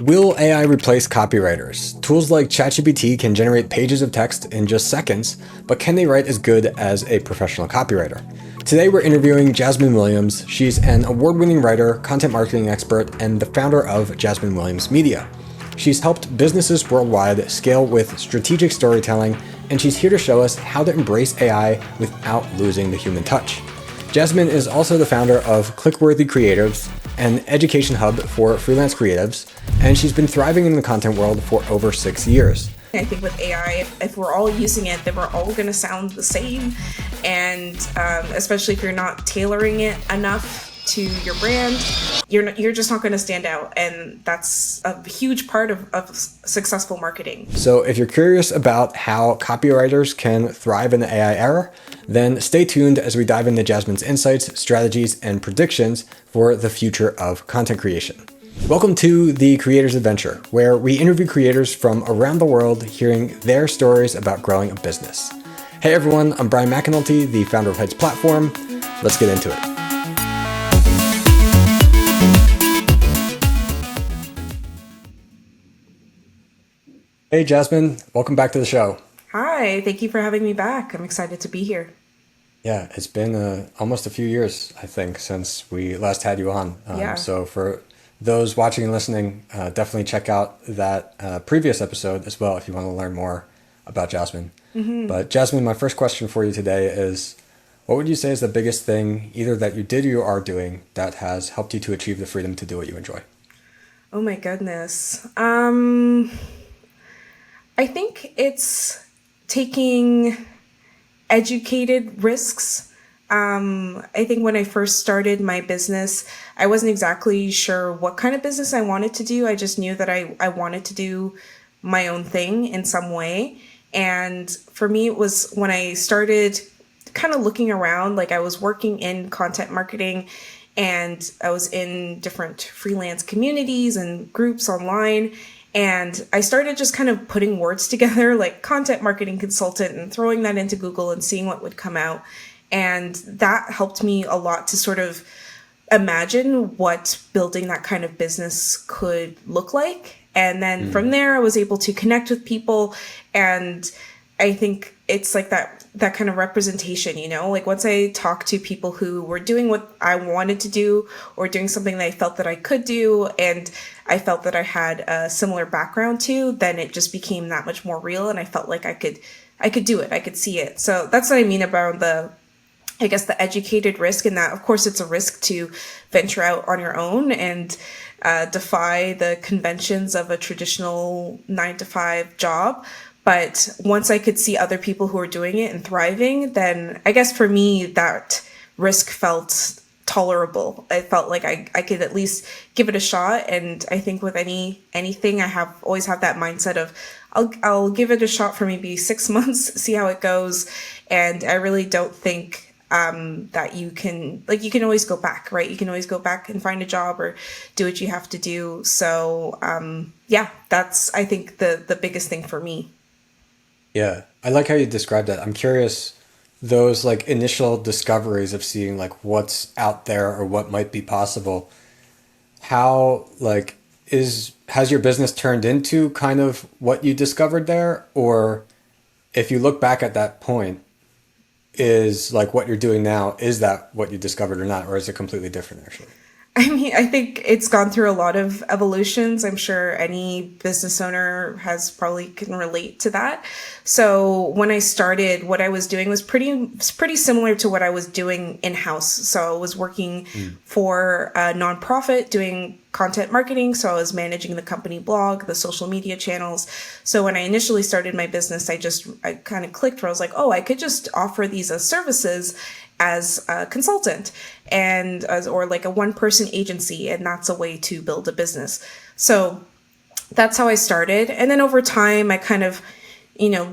Will AI replace copywriters? Tools like ChatGPT can generate pages of text in just seconds, but can they write as good as a professional copywriter? Today we're interviewing Jasmine Williams. She's an award-winning writer, content marketing expert, and the founder of Jasmine Williams Media. She's helped businesses worldwide scale with strategic storytelling, and she's here to show us how to embrace AI without losing the human touch. Jasmine is also the founder of Clickworthy Creatives, an education hub for freelance creatives, and she's been thriving in the content world for over 6 years. I think with AI, if we're all using it, then we're all going to sound the same. And especially if you're not tailoring it enough to your brand, you're just not going to stand out. And that's a huge part of successful marketing. So if you're curious about how copywriters can thrive in the AI era, then stay tuned as we dive into Jasmine's insights, strategies, and predictions for the future of content creation. Welcome to The Creator's Adventure, where we interview creators from around the world, hearing their stories about growing a business. Hey everyone, I'm Brian McAnulty, the founder of Heights Platform. Let's get into it. Hey Jasmine, welcome back to the show. Hi, thank you for having me back. I'm excited to be here. Yeah, it's been almost a few years, I think, since we last had you on. So for those watching and listening, definitely check out that previous episode as well if you want to learn more about Jasmine. But Jasmine, my first question for you today is, what would you say is the biggest thing either that you did or you are doing that has helped you to achieve the freedom to do what you enjoy? Oh my goodness. I think it's taking educated risks. I think when I first started my business, I wasn't exactly sure what kind of business I wanted to do. I just knew that I wanted to do my own thing in some way. And for me, it was when I started kind of looking around, like I was working in content marketing and I was in different freelance communities and groups online. And I started just kind of putting words together like content marketing consultant and throwing that into Google and seeing what would come out. And that helped me a lot to sort of imagine what building that kind of business could look like. And then from there, I was able to connect with people. And I think it's like that kind of representation, you know, like once I talked to people who were doing what I wanted to do or doing something that I felt that I could do, and I felt that I had a similar background to, then it just became that much more real. And I felt like I could do it. I could see it. So that's what I mean about the educated risk, and that of course it's a risk to venture out on your own and defy the conventions of a traditional 9-to-5 job. But once I could see other people who are doing it and thriving, then I guess for me, that risk felt tolerable. I felt like I could at least give it a shot. And I think with anything, I always have that mindset of I'll give it a shot for maybe 6 months, see how it goes. And I really don't think that you can always go back, right? You can always go back and find a job or do what you have to do. So that's I think the biggest thing for me. Yeah, I like how you described that. I'm curious, those like initial discoveries of seeing like what's out there or what might be possible, how has your business turned into kind of what you discovered there? Or if you look back at that point, is like what you're doing now, is that what you discovered or not? Or is it completely different actually? I mean, I think it's gone through a lot of evolutions. I'm sure any business owner can relate to that. So when I started, what I was doing was pretty similar to what I was doing in-house. So I was working for a nonprofit doing content marketing. So I was managing the company blog, the social media channels. So when I initially started my business, I kind of clicked where I was like, oh, I could just offer these as services as a consultant or like a one-person agency, and that's a way to build a business. So that's how I started. And then over time, I kind of,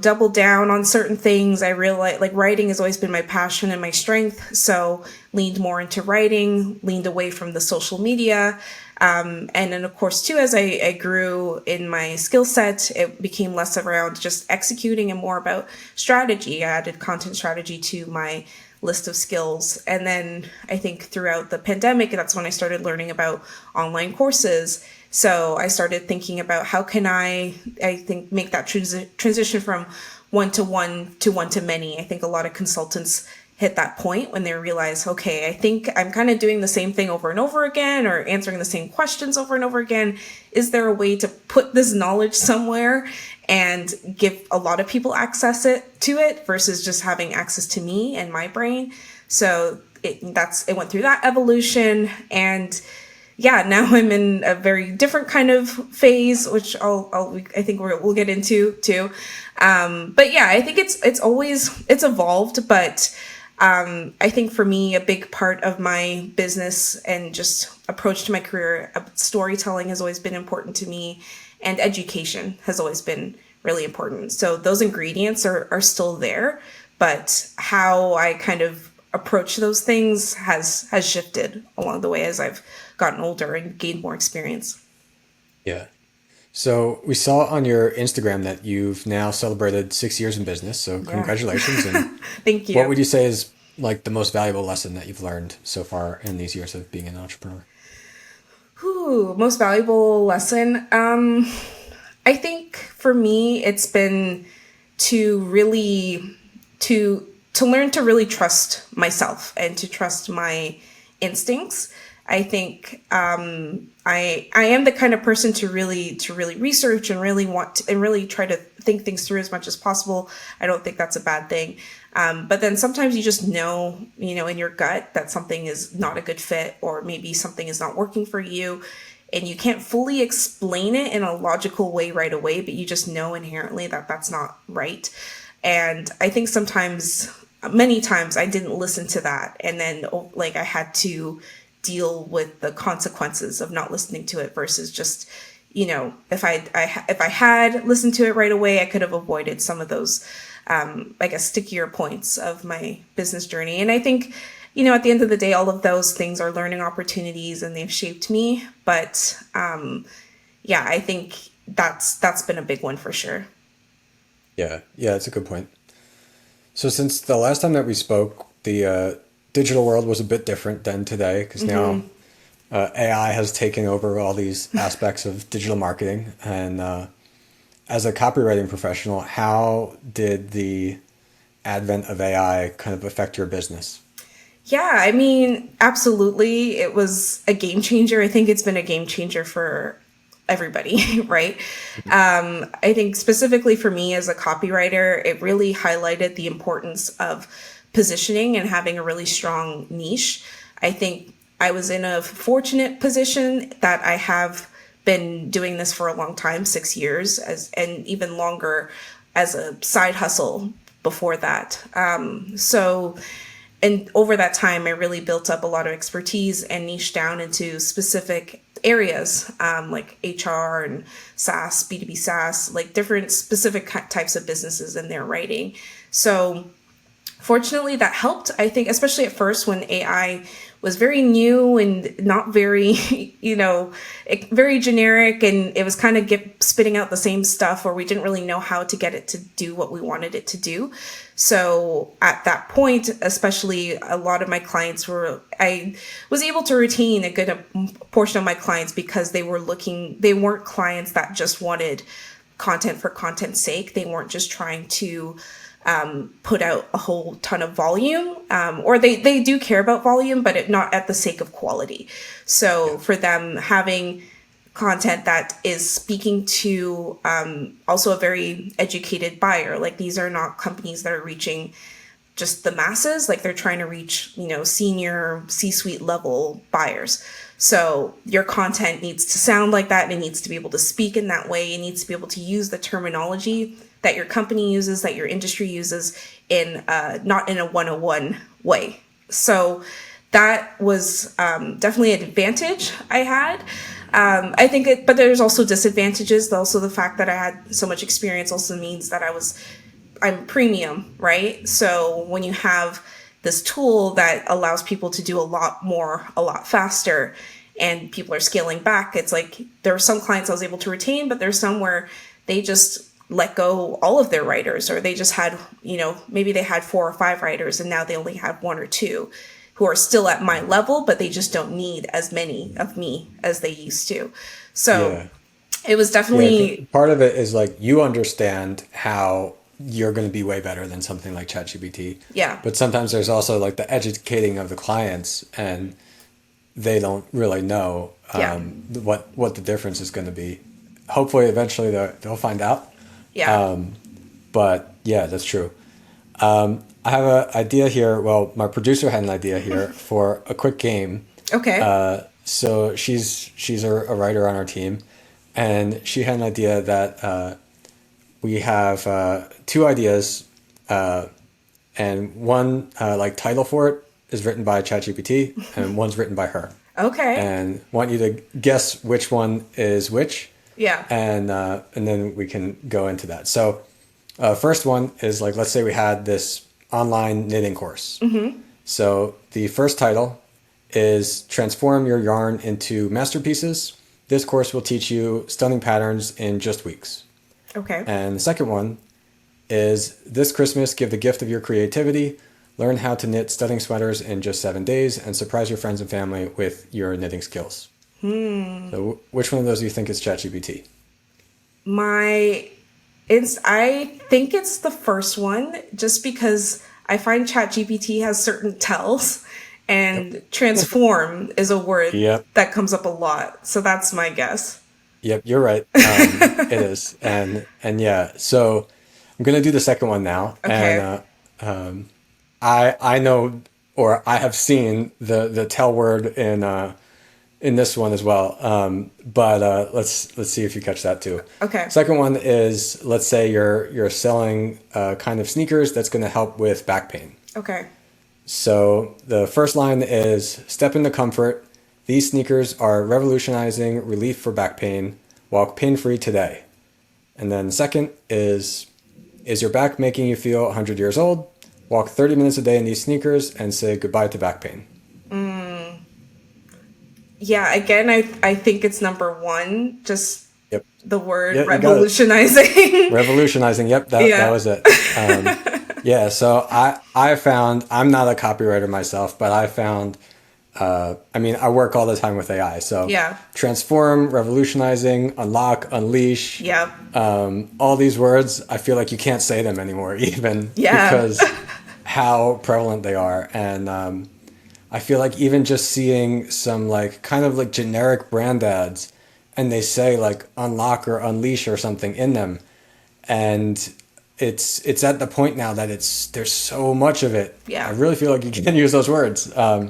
doubled down on certain things. I realized like writing has always been my passion and my strength. So leaned more into writing, leaned away from the social media. And then of course too, as I grew in my skill set, it became less around just executing and more about strategy. I added content strategy to my list of skills. And then I think throughout the pandemic, that's when I started learning about online courses, So I started thinking about how can I think, make that transition from one to one to one to many. I think a lot of consultants hit that point when they realize, okay, I think I'm kind of doing the same thing over and over again, or answering the same questions over and over again. Is there a way to put this knowledge somewhere and give a lot of people access to it versus just having access to me and my brain? So it went through that evolution, and yeah, now I'm in a very different kind of phase, which I think we'll get into too. But yeah, I think it's evolved, but I think for me, a big part of my business and just approach to my career, storytelling has always been important to me, and education has always been really important. So those ingredients are still there, but how I kind of approach those things has shifted along the way as I've gotten older and gained more experience. Yeah. So we saw on your Instagram that you've now celebrated 6 years in business. So congratulations. And Thank you. what would you say is like the most valuable lesson that you've learned so far in these years of being an entrepreneur? Most valuable lesson. I think for me, it's been to really to learn to really trust myself and to trust my instincts. I think I am the kind of person to really research and really and really try to think things through as much as possible. I don't think that's a bad thing. But then sometimes you just know, in your gut that something is not a good fit, or maybe something is not working for you, and you can't fully explain it in a logical way right away, but you just know inherently that that's not right. And I think many times I didn't listen to that. And then I had to deal with the consequences of not listening to it versus just, if I had listened to it right away, I could have avoided some of those, stickier points of my business journey. And I think, at the end of the day, all of those things are learning opportunities and they've shaped me. But I think that's been a big one for sure. Yeah. Yeah, that's a good point. So since the last time that we spoke, the digital world was a bit different than today, because now AI has taken over all these aspects of digital marketing. And as a copywriting professional, how did the advent of AI kind of affect your business? Yeah, I mean, absolutely. It was a game changer. I think it's been a game changer for everybody, right? I think specifically for me as a copywriter, it really highlighted the importance of positioning and having a really strong niche. I think I was in a fortunate position that I have been doing this for a long time, 6 years, and even longer as a side hustle before that. And over that time, I really built up a lot of expertise and niche down into specific areas, like HR and SaaS, B2B SaaS, like different specific types of businesses in their writing. So fortunately, that helped, I think, especially at first when AI was very new and not very, very generic, and it was kind of spitting out the same stuff, or we didn't really know how to get it to do what we wanted it to do. So at that point, especially, a lot of my clients I was able to retain a good portion of my clients because they weren't clients that just wanted content for content's sake. They weren't just trying to put out a whole ton of volume, or they do care about volume, but not at the sake of quality. So for them, having content that is speaking to also a very educated buyer, like these are not companies that are reaching just the masses, like they're trying to reach, senior C-suite level buyers. So your content needs to sound like that, and it needs to be able to speak in that way. It needs to be able to use the terminology that your company uses, that your industry uses, in not in a 101 way. So that was definitely an advantage I had. I think but there's also disadvantages. Also, the fact that I had so much experience also means that I'm premium, right? So when you have this tool that allows people to do a lot more, a lot faster, and people are scaling back, it's like there are some clients I was able to retain, but there's some where they just let go all of their writers, or they just had, maybe they had 4 or 5 writers and now they only have 1 or 2. who are still at my level, but they just don't need as many of me as they used to. So Yeah. it was Yeah, definitely, part of it is like you understand how you're going to be way better than something like ChatGPT. yeah, But sometimes there's also like the educating of the clients, and they don't really know yeah, what the difference is going to be. Hopefully, eventually they'll find out. yeah. But yeah, that's true. I have an idea here. Well, my producer had an idea here for a quick game. Okay. So she's a writer on our team, and she had an idea that we have two ideas, and one like title for it is written by ChatGPT, and one's written by her. Okay. And want you to guess which one is which, Yeah. and then we can go into that. So, first one is like, let's say we had this online knitting course. So the first title is Transform Your Yarn into Masterpieces. This course will teach you stunning patterns in just weeks. Okay. And the second one is This Christmas, give the gift of your creativity. Learn how to knit stunning sweaters in just 7 days and surprise your friends and family with your knitting skills. So which one of those do you think is ChatGPT? I think it's the first one, just because I find ChatGPT has certain tells, and transform is a word Yep. that comes up a lot. So that's my guess. Yep, you're right. It is. And yeah, so I'm going to do the second one now. Okay. And I know, or I have seen the tell word in this one as well. But let's see if you catch that too. Okay. Second one is, let's say you're selling kind of sneakers that's going to help with back pain. Okay. So the first line is step into comfort. These sneakers are revolutionizing relief for back pain. Walk pain-free today. And then the second is your back making you feel 100 years old? Walk 30 minutes a day in these sneakers and say goodbye to back pain. Yeah, again, I think it's number one, just Yep. the word Yep, you got it. revolutionizing. Revolutionizing. Yep, that was it. Yeah, so I found, I'm not a copywriter myself, but I found, I work all the time with AI. So Yeah. transform, revolutionizing, unlock, unleash, Yeah. all these words, I feel like you can't say them anymore even Yeah. because how prevalent they are. And I feel like even just seeing some like kind of like generic brand ads, and they say like unlock or unleash or something in them, and it's at the point now that there's so much of it. Yeah. I really feel like you can use those words. Yeah,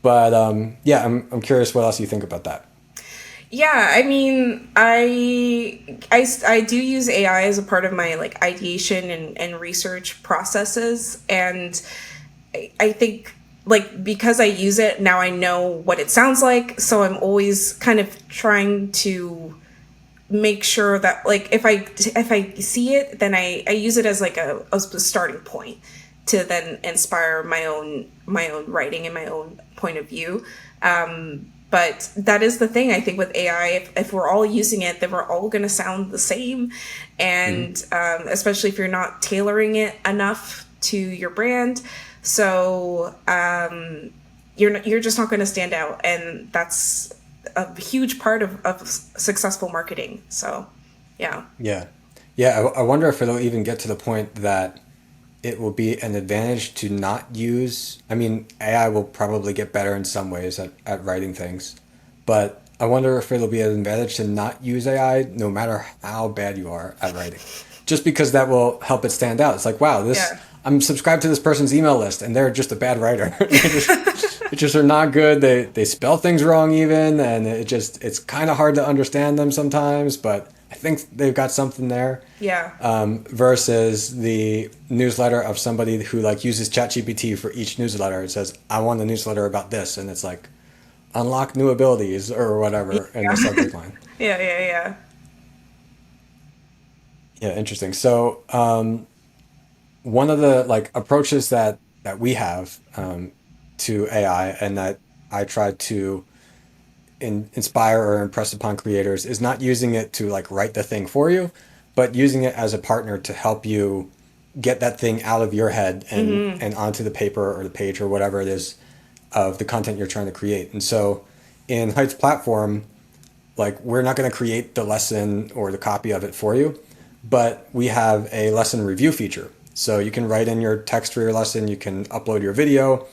I'm curious what else you think about that. Yeah, I mean, I do use AI as a part of my like ideation and research processes, and I think like because I use it now, I know what it sounds like, so I'm always kind of trying to make sure that like if I see it, then I use it as like a starting point to then inspire my own writing and my own point of view. But that is the thing, I think, with AI. If we're all using it, then we're all going to sound the same. And especially if you're not tailoring it enough to your brand. So you're just not going to stand out. And that's a huge part of successful marketing. So, yeah. Yeah. Yeah, I wonder if it'll even get to the point that it will be an advantage to not use. I mean, AI will probably get better in some ways at writing things, but I wonder if it'll be an advantage to not use AI no matter how bad you are at writing. Just because that will help it stand out. It's like, wow, I'm subscribed to this person's email list and they're just a bad writer. They just are not good. They spell things wrong even, and it's kind of hard to understand them sometimes, but I think they've got something there. Yeah. Versus the newsletter of somebody who like uses ChatGPT for each newsletter. It says, I want a newsletter about this. And it's like, unlock new abilities or whatever in the subject line. Yeah. Yeah, interesting. So one of the like approaches that we have to AI and that I try to inspire or impress upon creators is not using it to like write the thing for you, but using it as a partner to help you get that thing out of your head and onto the paper or the page or whatever it is of the content you're trying to create. And so in Heights platform, like we're not going to create the lesson or the copy of it for you, but we have a lesson review feature. So you can write in your text for your lesson, you can upload your video,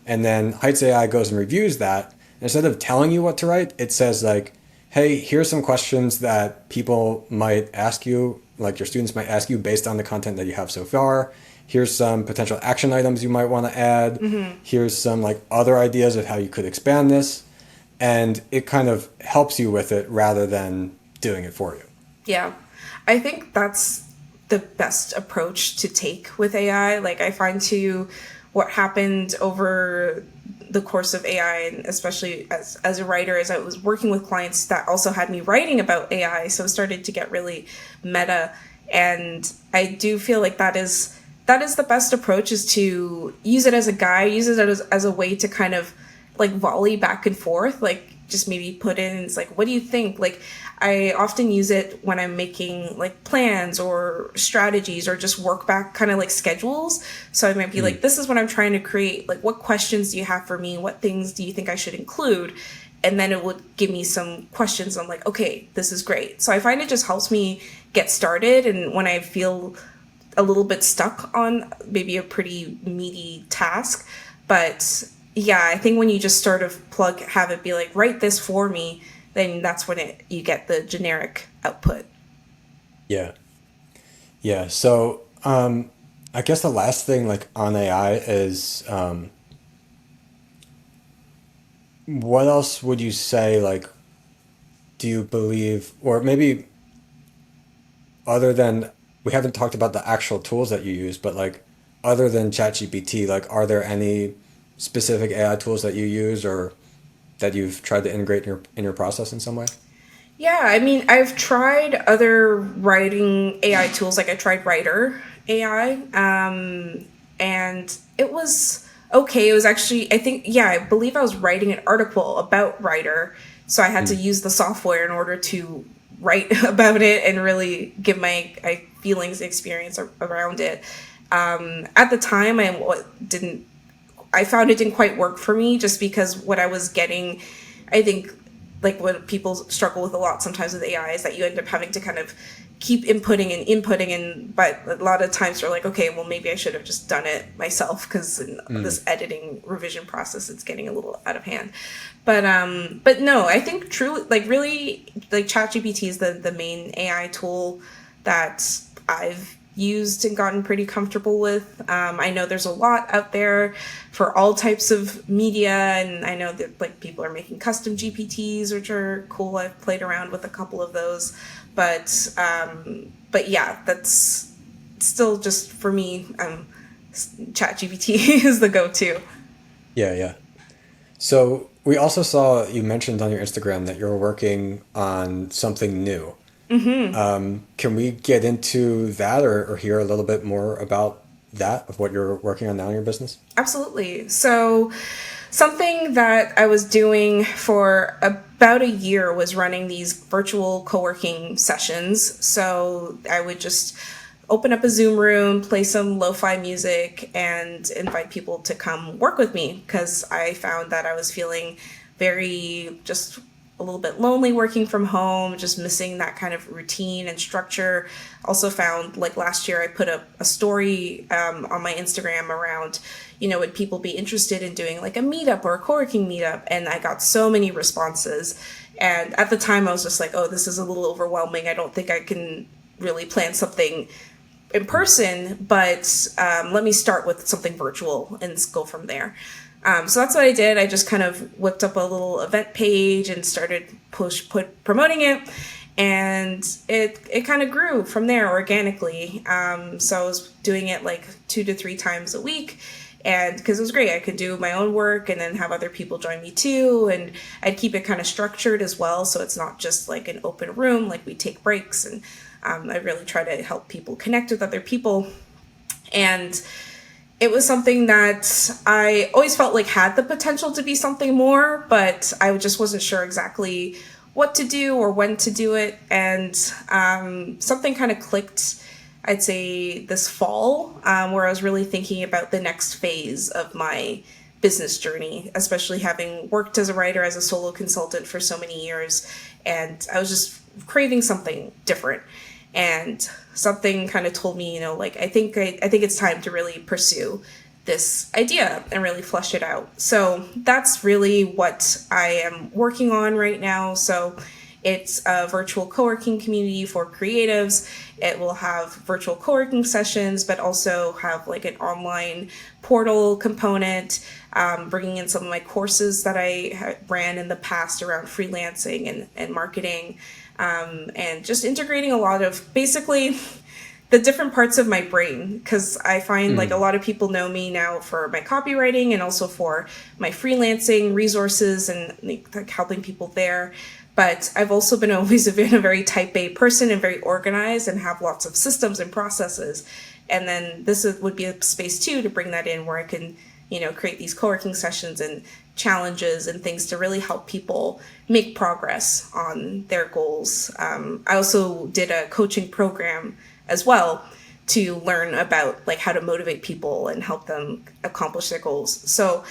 and then Heights AI goes and reviews that. Instead of telling you what to write, it says like, hey, here's some questions that people might ask you, like your students might ask you based on the content that you have so far. Here's some potential action items you might want to add. Here's some like other ideas of how you could expand this. And it kind of helps you with it rather than doing it for you. Yeah. I think that's the best approach to take with AI. Like I find too, what happened over the course of AI, and especially as a writer, as I was working with clients that also had me writing about AI, so it started to get really meta. And I do feel like that is the best approach, is to use it as a guide, use it as a way to kind of like volley back and forth, like just maybe put in, it's like, what do you think? Like I often use it when I'm making like plans or strategies or just work back kind of like schedules. So I might be like, this is what I'm trying to create. Like, what questions do you have for me? What things do you think I should include? And then it would give me some questions. I'm like, okay, this is great. So I find it just helps me get started. And when I feel a little bit stuck on maybe a pretty meaty task, but yeah, I think when you just sort of have it be like, write this for me, then that's when you get the generic output. Yeah. Yeah. So I guess the last thing like on AI is what else would you say, like, do you believe, or maybe other than, we haven't talked about the actual tools that you use, but like other than ChatGPT, like are there any specific AI tools that you use or that you've tried to integrate in your process in some way? Yeah, I mean, I've tried other writing AI tools. Like I tried Writer AI, and it was okay. It was actually, I think, yeah, I believe I was writing an article about Writer, so I had to use the software in order to write about it and really give my feelings, experience around it. At the time, I found it didn't quite work for me, just because what I was getting, I think, like what people struggle with a lot sometimes with AI is that you end up having to kind of keep inputting and but a lot of times you're like, okay, well maybe I should have just done it myself, because in this editing revision process it's getting a little out of hand. But no, I think truly, like really, like ChatGPT is the main AI tool that I've used and gotten pretty comfortable with. I know there's a lot out there for all types of media, and I know that like people are making custom GPTs, which are cool. I've played around with a couple of those, but yeah, that's still just for me. ChatGPT is the go-to. Yeah, yeah. So we also saw you mentioned on your Instagram that you're working on something new. Can we get into that or hear a little bit more about that, of what you're working on now in your business? Absolutely. So something that I was doing for about a year was running these virtual co-working sessions. So I would just open up a Zoom room, play some lo-fi music, and invite people to come work with me, because I found that I was feeling very just a little bit lonely working from home, just missing that kind of routine and structure. Also found, like last year, I put up a story on my Instagram around, would people be interested in doing like a meetup or a co-working meetup? And I got so many responses. And at the time I was just like, oh, this is a little overwhelming. I don't think I can really plan something in person, but let me start with something virtual and go from there. So that's what I did. I just kind of whipped up a little event page and started promoting it. And it kind of grew from there organically. So I was doing it like 2 to 3 times a week. And because it was great, I could do my own work and then have other people join me too. And I'd keep it kind of structured as well. So it's not just like an open room, like we take breaks. And I really try to help people connect with other people. And it was something that I always felt like had the potential to be something more, but I just wasn't sure exactly what to do or when to do it. And something kind of clicked, I'd say this fall, where I was really thinking about the next phase of my business journey, especially having worked as a writer, as a solo consultant for so many years. And I was just craving something different. And something kind of told me, like, I think it's time to really pursue this idea and really flesh it out. So that's really what I am working on right now. So it's a virtual co-working community for creatives. It will have virtual co-working sessions, but also have like an online portal component, bringing in some of my courses that I ran in the past around freelancing and marketing, and just integrating a lot of basically the different parts of my brain, because I find like a lot of people know me now for my copywriting and also for my freelancing resources and like helping people there. But I've also always been a very type A person and very organized and have lots of systems and processes. And then this would be a space too to bring that in where I can, create these co-working sessions and challenges and things to really help people make progress on their goals. I also did a coaching program as well to learn about like how to motivate people and help them accomplish their goals. So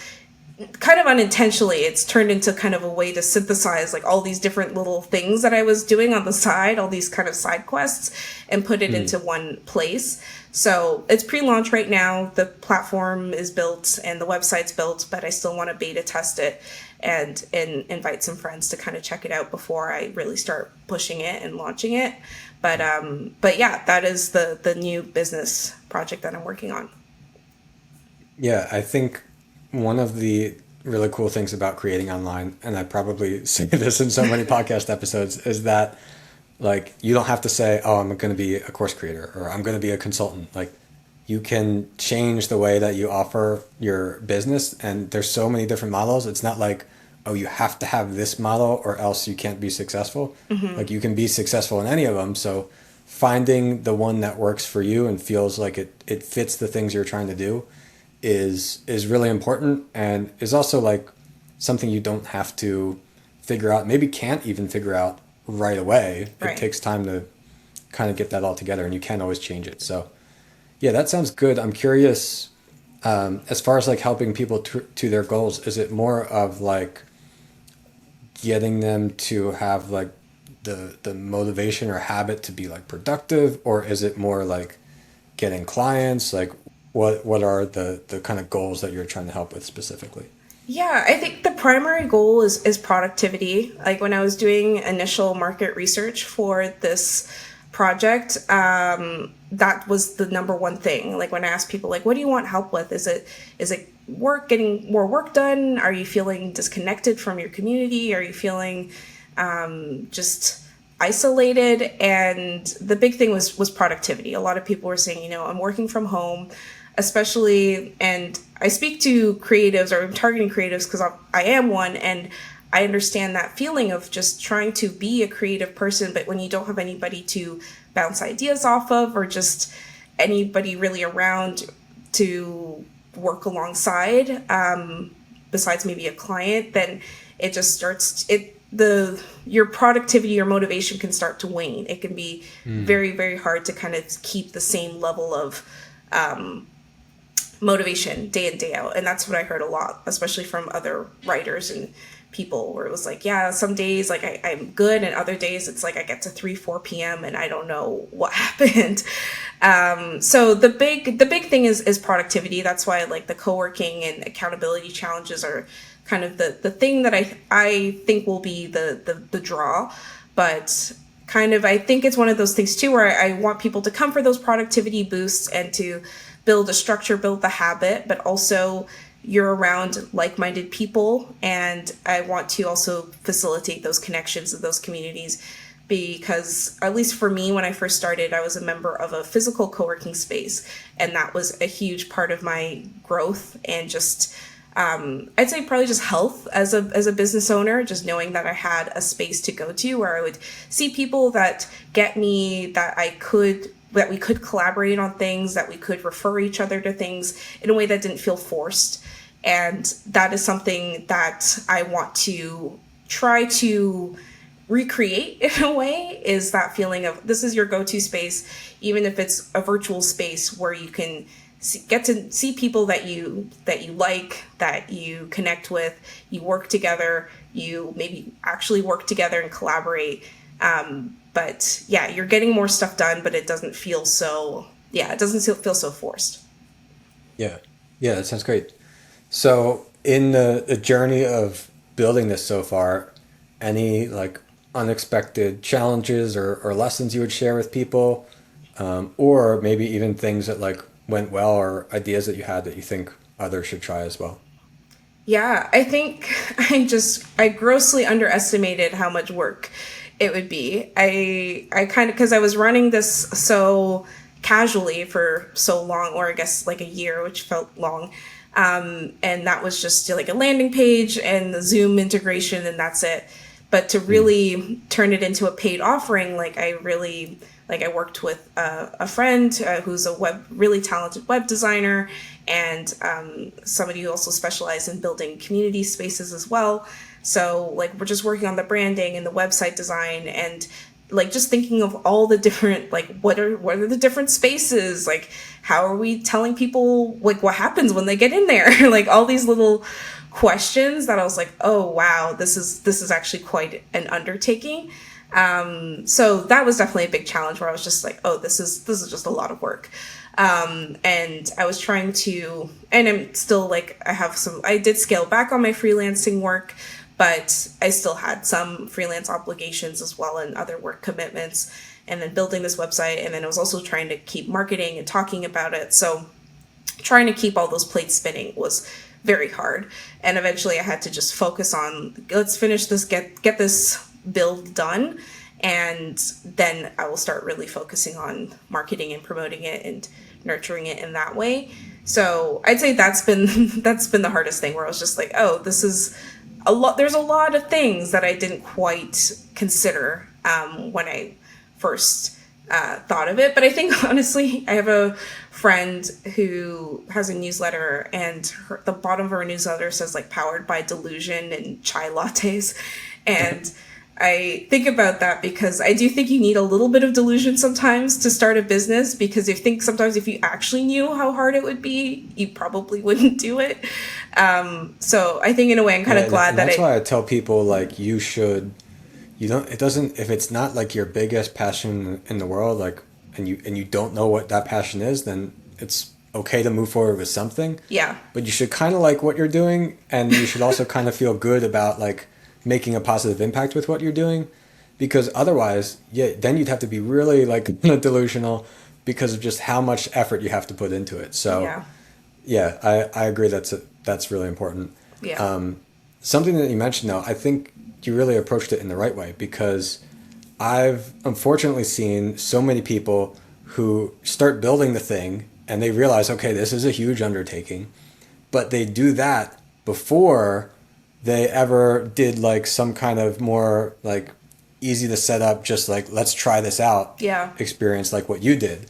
kind of unintentionally, it's turned into kind of a way to synthesize like all these different little things that I was doing on the side, all these kind of side quests, and put it into one place. So it's pre-launch right now. The platform is built and the website's built, but I still want to beta test it and invite some friends to kind of check it out before I really start pushing it and launching it. But yeah, that is the new business project that I'm working on. Yeah, I think one of the really cool things about creating online, and I probably say this in so many podcast episodes, is that like you don't have to say, oh, I'm going to be a course creator or I'm going to be a consultant. Like you can change the way that you offer your business, and there's so many different models. It's not like, oh, you have to have this model or else you can't be successful. Like you can be successful in any of them. So finding the one that works for you and feels like it fits the things you're trying to do is really important, and is also like something you don't have to figure out, maybe can't even figure out right away. Right. It takes time to kind of get that all together, and you can always change it. So yeah, that sounds good. I'm curious, as far as like helping people to their goals, is it more of like getting them to have like the motivation or habit to be like productive, or is it more like getting clients? Like what are the kind of goals that you're trying to help with specifically? Yeah, I think the primary goal is productivity. Like when I was doing initial market research for this project, that was the number one thing. Like when I asked people, like, what do you want help with? Is it work, getting more work done? Are you feeling disconnected from your community? Are you feeling just isolated? And the big thing was productivity. A lot of people were saying, I'm working from home, especially, and I speak to creatives, or I'm targeting creatives because I am one, and I understand that feeling of just trying to be a creative person, but when you don't have anybody to bounce ideas off of, or just anybody really around to work alongside, besides maybe a client, then it just starts, your productivity, your motivation can start to wane. It can be very, very hard to kind of keep the same level of motivation day in, day out. And that's what I heard a lot, especially from other writers and people, where it was like, yeah, some days like I'm good, and other days it's like I get to 3-4 p.m. and I don't know what happened. So the big thing is productivity. That's why like the co-working and accountability challenges are kind of the thing that I think will be the draw. But kind of, I think it's one of those things too, where I want people to come for those productivity boosts and to build a structure, build the habit, but also you're around like-minded people. And I want to also facilitate those connections of those communities, because at least for me, when I first started, I was a member of a physical co-working space, and that was a huge part of my growth and just I'd say probably just health as a business owner, just knowing that I had a space to go to where I would see people that get me, that we could collaborate on things, that we could refer each other to things in a way that didn't feel forced. And that is something that I want to try to recreate in a way, is that feeling of this is your go-to space, even if it's a virtual space where you can get to see people that you like, that you connect with, you work together, you maybe actually work together and collaborate. But yeah, you're getting more stuff done, but it doesn't feel so, it doesn't feel so forced. Yeah. Yeah, that sounds great. So, in the journey of building this so far, any like unexpected challenges or lessons you would share with people, or maybe even things that like went well or ideas that you had that you think others should try as well? Yeah, I think I grossly underestimated how much work it would be. I kind of, because I was running this so casually for so long, or I guess like a year, which felt long. And that was just like a landing page and the Zoom integration, and that's it. But to really turn it into a paid offering, I worked with a friend who's a really talented web designer, and somebody who also specialized in building community spaces as well. So like we're just working on the branding and the website design, and like just thinking of all the different, like what are the different spaces, like how are we telling people like what happens when they get in there, like all these little questions that I was like, oh wow, this is actually quite an undertaking. So that was definitely a big challenge where I was just like, oh, this is just a lot of work. And I was trying to, and I'm still like, I did scale back on my freelancing work, but I still had some freelance obligations as well and other work commitments, and then building this website. And then I was also trying to keep marketing and talking about it. So trying to keep all those plates spinning was very hard. And eventually I had to just focus on, let's finish this, get this build done. And then I will start really focusing on marketing and promoting it and nurturing it in that way. So I'd say that's been the hardest thing, where I was just like, oh, this is a lot. There's a lot of things that I didn't quite consider when I first thought of it. But I think honestly, I have a friend who has a newsletter, and the bottom of her newsletter says like powered by delusion and chai lattes. And I think about that because I do think you need a little bit of delusion sometimes to start a business, because sometimes if you actually knew how hard it would be, you probably wouldn't do it. So I think in a way I'm kind of glad that that's why I tell people like if it's not like your biggest passion in the world, like, and you don't know what that passion is, then it's okay to move forward with something. Yeah. But you should kind of like what you're doing, and you should also kind of feel good about like making a positive impact with what you're doing, because otherwise, then you'd have to be really like delusional because of just how much effort you have to put into it. So I agree that's really important. Yeah. Something that you mentioned though, I think you really approached it in the right way, because I've unfortunately seen so many people who start building the thing and they realize, okay, this is a huge undertaking, but they do that before they ever did like some kind of more like easy to set up, just like let's try this out experience like what you did.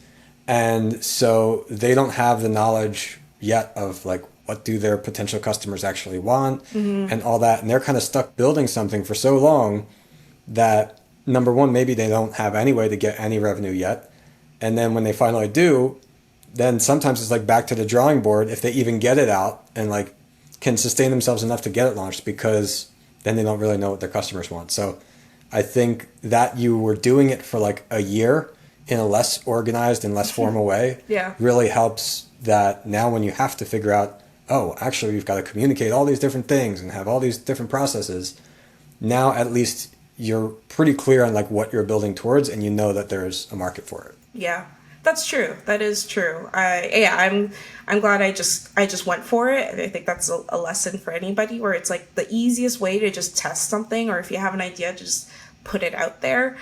And so they don't have the knowledge yet of like what do their potential customers actually want and all that. And they're kind of stuck building something for so long that, number one, maybe they don't have any way to get any revenue yet. And then when they finally do, then sometimes it's like back to the drawing board if they even get it out and like can sustain themselves enough to get it launched, because then they don't really know what their customers want. So I think that you were doing it for like a year in a less organized and less formal way really helps, that now when you have to figure out, oh, actually we've got to communicate all these different things and have all these different processes, now at least you're pretty clear on like what you're building towards, and you know that there's a market for it. Yeah. That's true. That is true. I'm glad I just went for it. I think that's a lesson for anybody, where it's like the easiest way to just test something, or if you have an idea, just put it out there,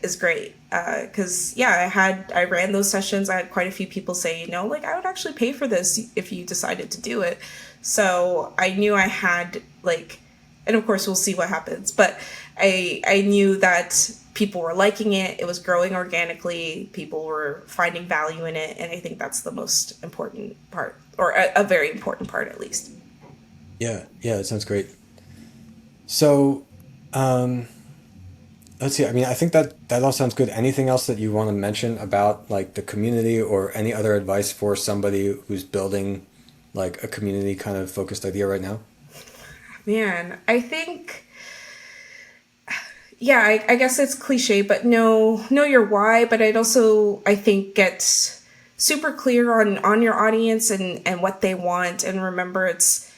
is great. Because I ran those sessions. I had quite a few people say, like I would actually pay for this if you decided to do it. So I knew I had like, and of course we'll see what happens, but I knew that people were liking it. It was growing organically. People were finding value in it. And I think that's the most important part, or a very important part, at least. Yeah. That sounds great. So, Let's see. I mean, I think that all sounds good. Anything else that you want to mention about like the community or any other advice for somebody who's building like a community kind of focused idea right now? Man, I think, yeah, I guess it's cliche, but know your why. But I'd also, I think, get super clear on your audience and what they want, and remember it's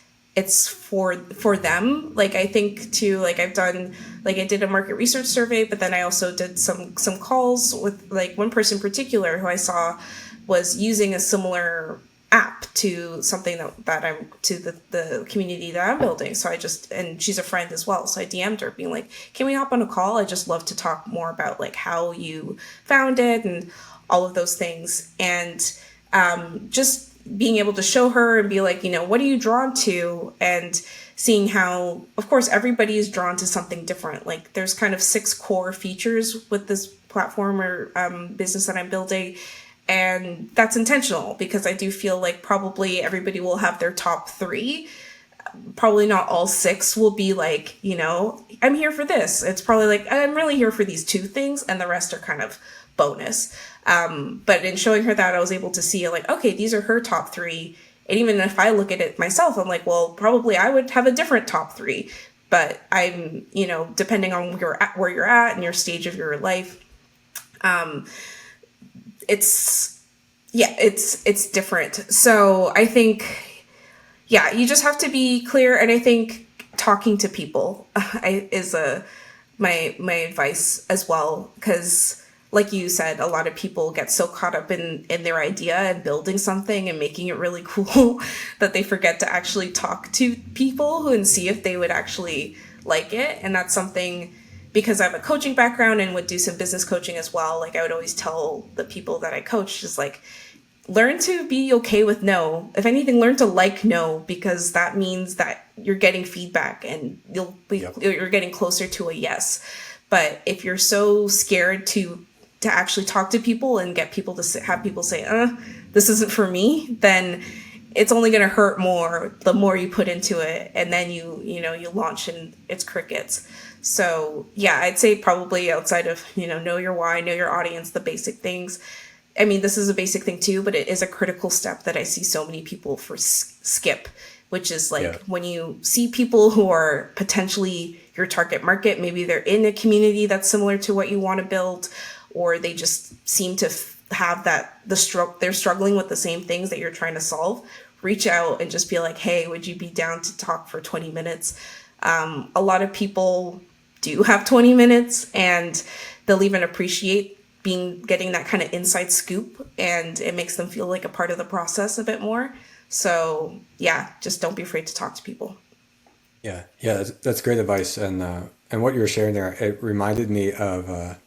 for them. Like I think too, like I've done, like I did a market research survey, but then I also did some calls with like one person in particular who I saw was using a similar app to something that I'm to the community that I'm building. So I just, and she's a friend as well. So I DM'd her being like, can we hop on a call? I just love to talk more about like how you found it and all of those things. And just being able to show her and be like, what are you drawn to? And seeing how, of course, everybody is drawn to something different. Like there's kind of 6 core features with this platform or business that I'm building. And that's intentional because I do feel like probably everybody will have their top 3. Probably not all 6 will be like, I'm here for this. It's probably like, I'm really here for these 2 things, and the rest are kind of bonus. But in showing her that, I was able to see like, okay, these are her top 3. And even if I look at it myself, I'm like, well, probably I would have a different top 3. But I'm, depending on where you're at and your stage of your life, it's different. So I think, yeah, you just have to be clear. And I think talking to people is my advice as well. Because like you said, a lot of people get so caught up in their idea and building something and making it really cool that they forget to actually talk to people and see if they would actually like it. And that's something, because I have a coaching background and would do some business coaching as well. Like I would always tell the people that I coach, just like, learn to be okay with no. If anything, learn to like no, because that means that you're getting feedback and you're getting closer to a yes. But if you're so scared to actually talk to people and get people to have people say, this isn't for me, then it's only going to hurt more the more you put into it. And then you launch and it's crickets. So yeah, I'd say probably outside of, know your why, know your audience, the basic things. I mean, this is a basic thing too, but it is a critical step that I see so many people skip, which is like when you see people who are potentially your target market, maybe they're in a community that's similar to what you want to build, or they just seem to have they're struggling with the same things that you're trying to solve. Reach out and just be like, hey, would you be down to talk for 20 minutes? A lot of people do have 20 minutes, and they'll even appreciate getting that kind of inside scoop, and it makes them feel like a part of the process a bit more. So yeah, just don't be afraid to talk to people. Yeah, that's great advice. And what you were sharing there, it reminded me of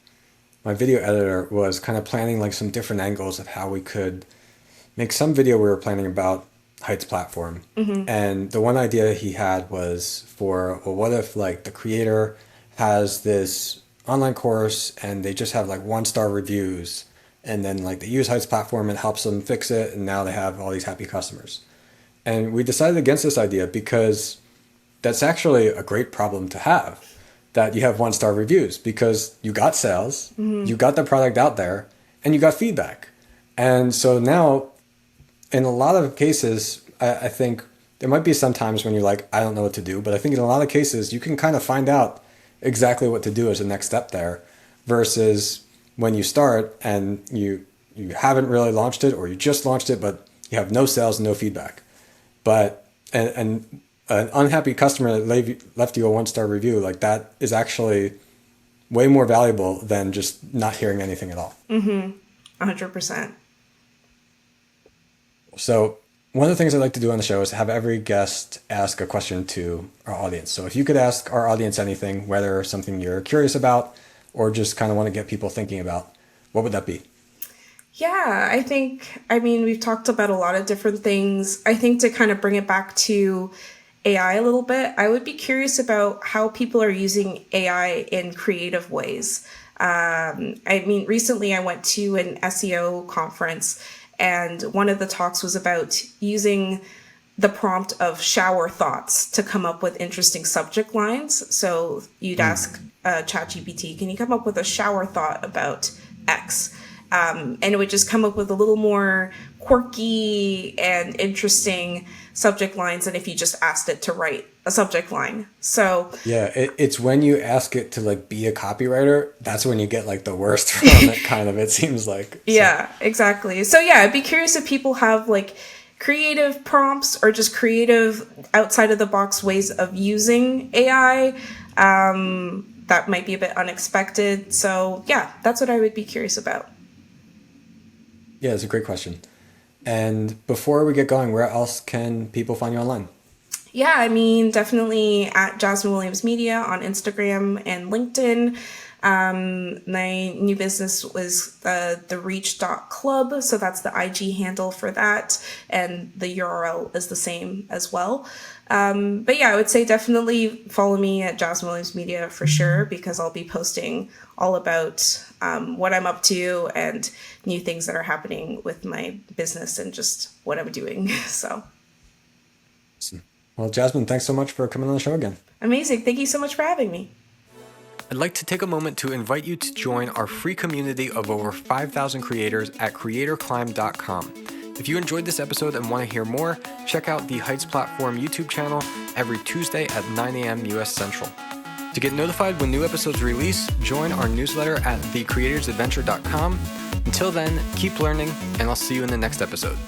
my video editor was kind of planning like some different angles of how we could make some video we were planning about Heights platform. Mm-hmm. And the one idea he had was for, well, what if like the creator has this online course and they just have like 1-star reviews, and then like they use Heights platform and helps them fix it, and now they have all these happy customers. And we decided against this idea because that's actually a great problem to have, that you have 1-star reviews, because you got sales, you got the product out there, and you got feedback. And so now, in a lot of cases, I think there might be some times when you're like, I don't know what to do, but I think in a lot of cases, you can kind of find out exactly what to do as a next step there, versus when you start and you haven't really launched it, or you just launched it, but you have no sales and no feedback. But, and an unhappy customer that left you a 1-star review, like that is actually way more valuable than just not hearing anything at all. 100%. So one of the things I like to do on the show is have every guest ask a question to our audience. So if you could ask our audience anything, whether something you're curious about or just kind of want to get people thinking about, what would that be? Yeah, I mean, we've talked about a lot of different things. I think to kind of bring it back to AI a little bit, I would be curious about how people are using AI in creative ways. I mean, recently I went to an SEO conference, and one of the talks was about using the prompt of shower thoughts to come up with interesting subject lines. So you'd ask ChatGPT, can you come up with a shower thought about X? And it would just come up with a little more quirky and interesting subject lines than if you just asked it to write a subject line. So yeah, it's when you ask it to like be a copywriter, that's when you get like the worst from it, kind of, it seems like. So. Yeah, exactly. So yeah, I'd be curious if people have like creative prompts or just creative outside of the box ways of using AI. That might be a bit unexpected. So yeah, that's what I would be curious about. Yeah, it's a great question. And before we get going, where else can people find you online? Yeah, I mean, definitely at Jasmine Williams Media on Instagram and LinkedIn. My new business was the reach.club. So that's the IG handle for that. And the URL is the same as well. But yeah, I would say definitely follow me at Jasmine Williams Media for sure, because I'll be posting all about what I'm up to and new things that are happening with my business and just what I'm doing. So. Well, Jasmine, thanks so much for coming on the show again. Amazing. Thank you so much for having me. I'd like to take a moment to invite you to join our free community of over 5,000 creators at creatorclimb.com. If you enjoyed this episode and want to hear more, check out the Heights Platform YouTube channel every Tuesday at 9 a.m. US Central. To get notified when new episodes release, join our newsletter at thecreatorsadventure.com. Until then, keep learning, and I'll see you in the next episode.